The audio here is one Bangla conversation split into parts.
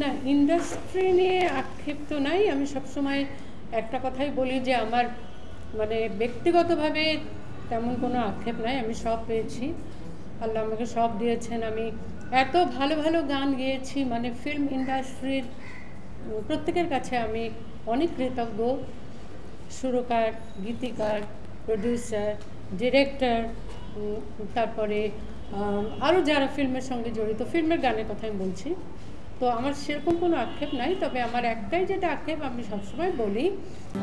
না, ইন্ডাস্ট্রি নিয়ে আক্ষেপ তো নাই। আমি সবসময় একটা কথাই বলি যে আমার মানে ব্যক্তিগতভাবে তেমন কোনো আক্ষেপ নাই। আমি সব পেয়েছি, আল্লাহ আমাকে সব দিয়েছেন। আমি এত ভালো ভালো গান গেয়েছি, মানে ফিল্ম ইন্ডাস্ট্রির প্রত্যেকের কাছে আমি অনেক কৃতজ্ঞ। সুরকার, গীতিকার, প্রডিউসার, ডিরেক্টর, তারপরে আরও যারা ফিল্মের সঙ্গে জড়িত, ফিল্মের গানের কথা আমি বলছি। তো আমার সেরকম কোনো আক্ষেপ নাই। তবে আমার একটাই যেটা আক্ষেপ, আমি সবসময় বলি,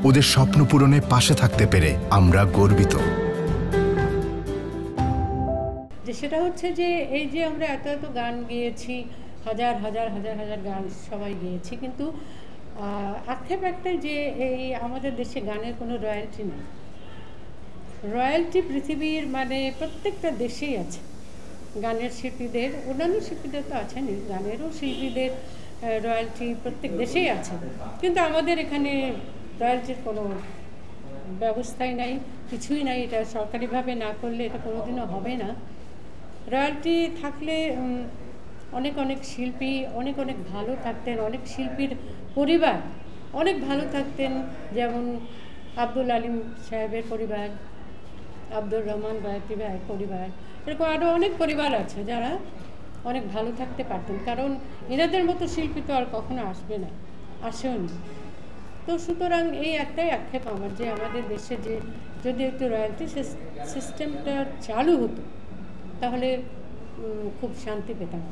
ওদের স্বপ্ন পূরণে পাশে থাকতে পেরে আমরা গর্বিত। যে সেটা হচ্ছে যে এই যে আমরা এত এত গান গেয়েছি, হাজার হাজার হাজার হাজার গান সবাই গেয়েছি, কিন্তু আক্ষেপ একটাই যে এই আমাদের দেশে গানের কোনো রয়্যালটি নেই। রয়্যালটি পৃথিবীর মানে প্রত্যেকটা দেশেই আছে। গানের শিল্পীদের, অন্যান্য শিল্পীদের তো আছেনই, গানেরও শিল্পীদের রয়্যালটি প্রত্যেক দেশেই আছে, কিন্তু আমাদের এখানে রয়্যালটির কোনো ব্যবস্থাই নাই, কিছুই নাই। এটা সরকারিভাবে না করলে এটা কোনোদিনও হবে না। রয়্যালটি থাকলে অনেক অনেক শিল্পী অনেক অনেক ভালো থাকতেন, অনেক শিল্পীর পরিবার অনেক ভালো থাকতেন। যেমন আব্দুল আলিম সাহেবের পরিবার, আব্দুর রহমান বয়াতি ভাইয়ের পরিবার, এরকম আরও অনেক পরিবার আছে যারা অনেক ভালো থাকতে পারতেন, কারণ এনাদের মতো শিল্পী তো আর কখনো আসবে না, আসেও নি। তো সুতরাং এই একটাই আক্ষেপ আমার, যে আমাদের দেশে যে যদি একটু রয়্যালটি সিস্টেমটা চালু হতো তাহলে খুব শান্তি পেতাম।